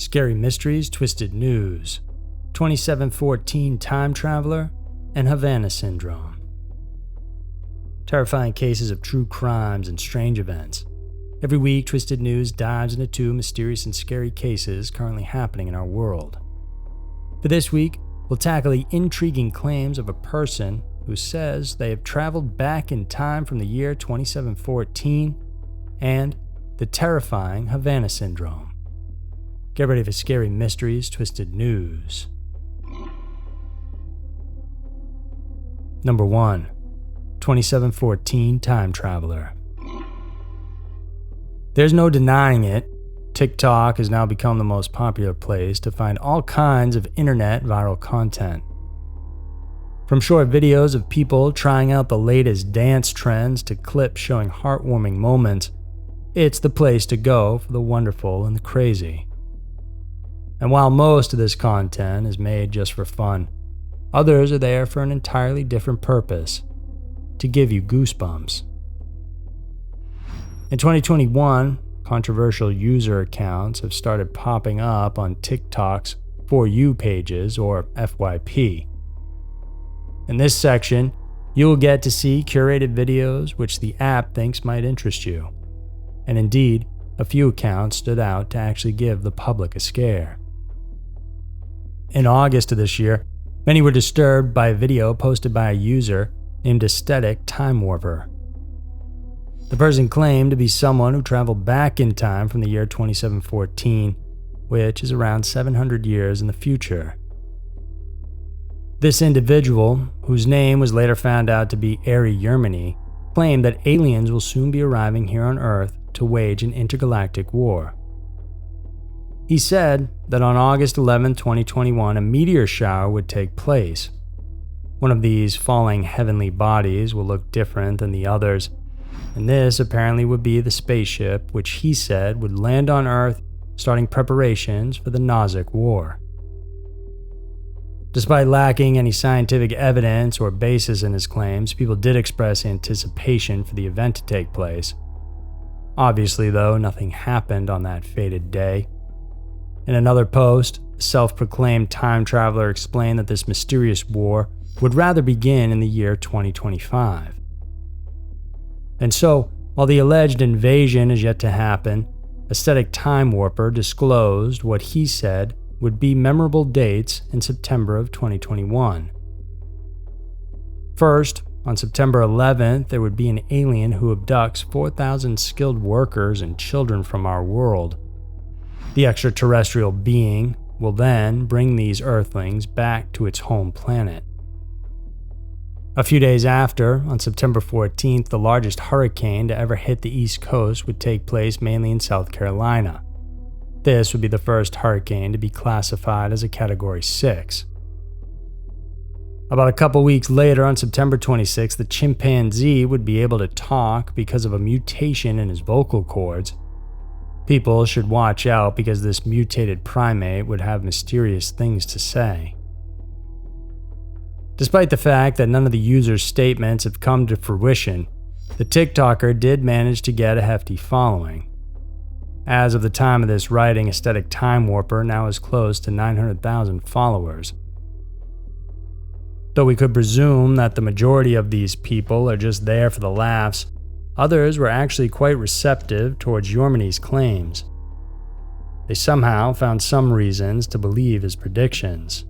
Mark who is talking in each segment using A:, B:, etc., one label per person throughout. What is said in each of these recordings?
A: Scary Mysteries, Twisted News, 2714 Time Traveler, and Havana Syndrome. Terrifying cases of true crimes and strange events. Every week, Twisted News dives into two mysterious and scary cases currently happening in our world. For this week, we'll tackle the intriguing claims of a person who says they have traveled back in time from the year 2714 and the terrifying Havana Syndrome. Get ready for Scary Mysteries, Twisted News. Number 1. 2714 Time Traveler. There's no denying it. TikTok has now become the most popular place to find all kinds of internet viral content. From short videos of people trying out the latest dance trends to clips showing heartwarming moments, it's the place to go for the wonderful and the crazy. And while most of this content is made just for fun, others are there for an entirely different purpose: to give you goosebumps. In 2021, controversial user accounts have started popping up on TikTok's For You pages, or FYP. In this section, you will get to see curated videos which the app thinks might interest you. And indeed, a few accounts stood out to actually give the public a scare. In August of this year, many were disturbed by a video posted by a user named Aesthetic Time Warper. The person claimed to be someone who traveled back in time from the year 2714, which is around 700 years in the future. This individual, whose name was later found out to be Ari Yermany, claimed that aliens will soon be arriving here on Earth to wage an intergalactic war. He said that on August 11, 2021, a meteor shower would take place. One of these falling heavenly bodies will look different than the others, and this apparently would be the spaceship which he said would land on Earth, starting preparations for the Nozick War. Despite lacking any scientific evidence or basis in his claims, people did express anticipation for the event to take place. Obviously, though, nothing happened on that fated day. In another post, a self-proclaimed time traveler explained that this mysterious war would rather begin in the year 2025. And so, while the alleged invasion is yet to happen, Aesthetic Time Warper disclosed what he said would be memorable dates in September of 2021. First, on September 11th, there would be an alien who abducts 4,000 skilled workers and children from our world. The extraterrestrial being will then bring these Earthlings back to its home planet. A few days after, on September 14th, the largest hurricane to ever hit the East Coast would take place mainly in South Carolina. This would be the first hurricane to be classified as a Category 6. About a couple weeks later, on September 26th, the chimpanzee would be able to talk because of a mutation in his vocal cords. People should watch out because this mutated primate would have mysterious things to say. Despite the fact that none of the user's statements have come to fruition, the TikToker did manage to get a hefty following. As of the time of this writing, Aesthetic Time Warper now has close to 900,000 followers. Though we could presume that the majority of these people are just there for the laughs, others were actually quite receptive towards Yermany's claims. They somehow found some reasons to believe his predictions.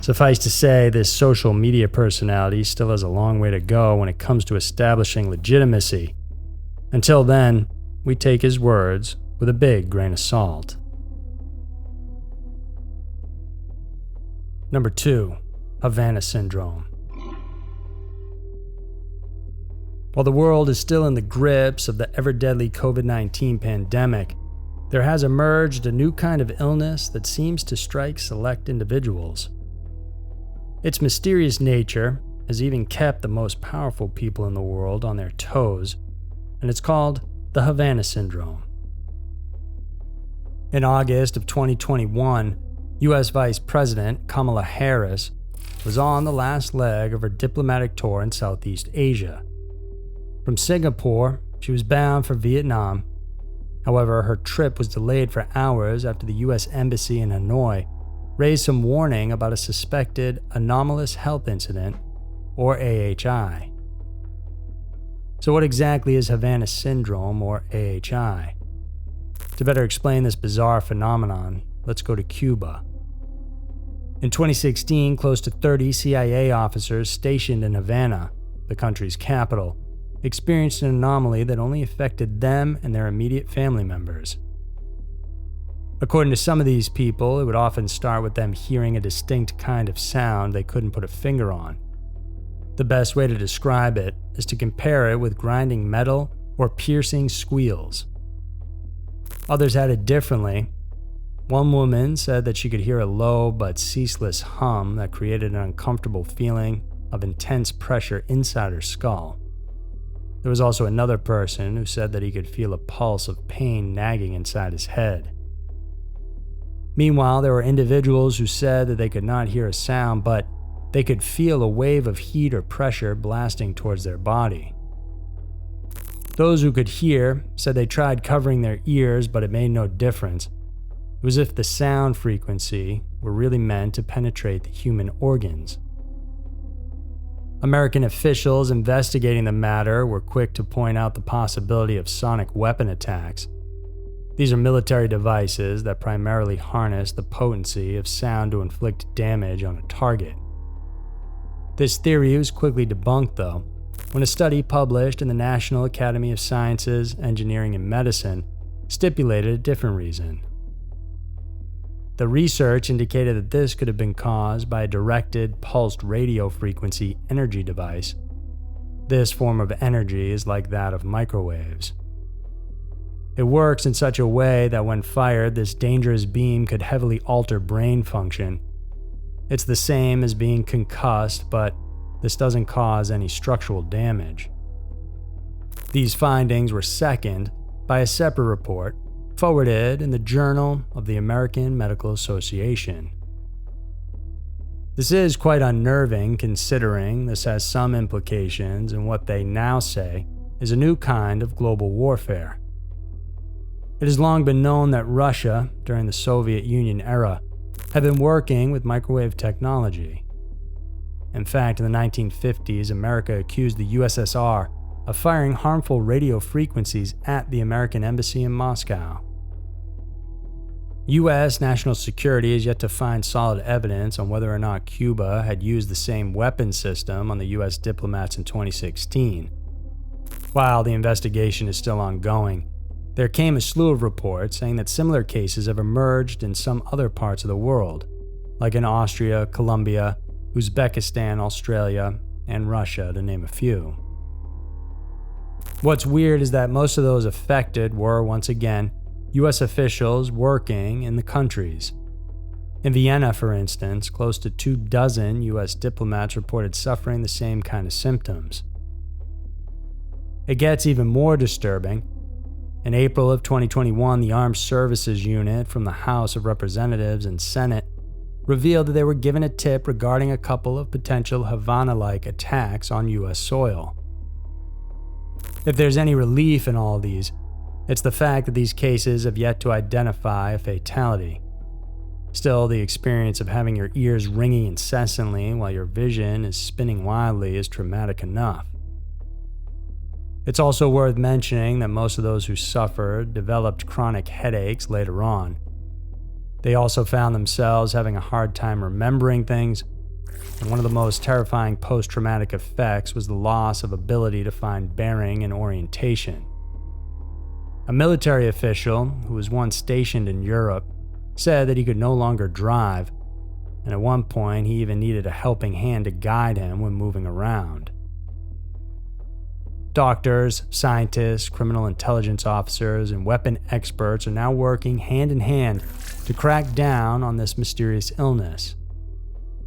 A: Suffice to say, this social media personality still has a long way to go when it comes to establishing legitimacy. Until then, we take his words with a big grain of salt. Number 2. Havana Syndrome. While the world is still in the grips of the ever-deadly COVID-19 pandemic, there has emerged a new kind of illness that seems to strike select individuals. Its mysterious nature has even kept the most powerful people in the world on their toes, and it's called the Havana Syndrome. In August of 2021, U.S. Vice President Kamala Harris was on the last leg of her diplomatic tour in Southeast Asia. From Singapore, she was bound for Vietnam. However, her trip was delayed for hours after the U.S. Embassy in Hanoi raised some warning about a suspected anomalous health incident, or AHI. So what exactly is Havana Syndrome, or AHI? To better explain this bizarre phenomenon, let's go to Cuba. In 2016, close to 30 CIA officers stationed in Havana, the country's capital, experienced an anomaly that only affected them and their immediate family members. According to some of these people, it would often start with them hearing a distinct kind of sound they couldn't put a finger on. The best way to describe it is to compare it with grinding metal or piercing squeals. Others had it differently. One woman said that she could hear a low but ceaseless hum that created an uncomfortable feeling of intense pressure inside her skull. There was also another person who said that he could feel a pulse of pain nagging inside his head. Meanwhile, there were individuals who said that they could not hear a sound, but they could feel a wave of heat or pressure blasting towards their body. Those who could hear said they tried covering their ears, but it made no difference. It was as if the sound frequency were really meant to penetrate the human organs. American officials investigating the matter were quick to point out the possibility of sonic weapon attacks. These are military devices that primarily harness the potency of sound to inflict damage on a target. This theory was quickly debunked, though, when a study published in the National Academy of Sciences, Engineering, and Medicine stipulated a different reason. The research indicated that this could have been caused by a directed pulsed radio frequency energy device. This form of energy is like that of microwaves. It works in such a way that when fired, this dangerous beam could heavily alter brain function. It's the same as being concussed, but this doesn't cause any structural damage. These findings were seconded by a separate report forwarded in the Journal of the American Medical Association. This is quite unnerving, considering this has some implications in what they now say is a new kind of global warfare. It has long been known that Russia, during the Soviet Union era, had been working with microwave technology. In fact, in the 1950s, America accused the USSR of firing harmful radio frequencies at the American embassy in Moscow. U.S. national security is yet to find solid evidence on whether or not Cuba had used the same weapon system on the U.S. diplomats in 2016. While the investigation is still ongoing, there came a slew of reports saying that similar cases have emerged in some other parts of the world, like in Austria, Colombia, Uzbekistan, Australia, and Russia, to name a few. What's weird is that most of those affected were, once again, U.S. officials working in the countries. In Vienna, for instance, close to 24 U.S. diplomats reported suffering the same kind of symptoms. It gets even more disturbing. In April of 2021, the Armed Services Unit from the House of Representatives and Senate revealed that they were given a tip regarding a couple of potential Havana-like attacks on U.S. soil. If there's any relief in all these, it's the fact that these cases have yet to identify a fatality. Still, the experience of having your ears ringing incessantly while your vision is spinning wildly is traumatic enough. It's also worth mentioning that most of those who suffered developed chronic headaches later on. They also found themselves having a hard time remembering things, and one of the most terrifying post-traumatic effects was the loss of ability to find bearing and orientation. A military official who was once stationed in Europe said that he could no longer drive, and at one point he even needed a helping hand to guide him when moving around. Doctors, scientists, criminal intelligence officers, and weapon experts are now working hand in hand to crack down on this mysterious illness.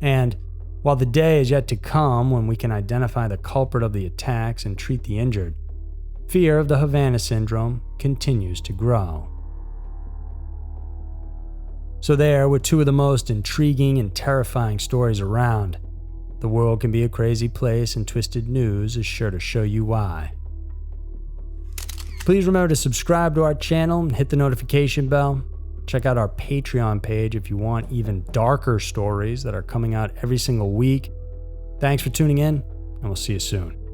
A: And while the day is yet to come when we can identify the culprit of the attacks and treat the injured, fear of the Havana Syndrome continues to grow. So there were two of the most intriguing and terrifying stories around. The world can be a crazy place, and Twisted News is sure to show you why. Please remember to subscribe to our channel and hit the notification bell. Check out our Patreon page if you want even darker stories that are coming out every single week. Thanks for tuning in, and we'll see you soon.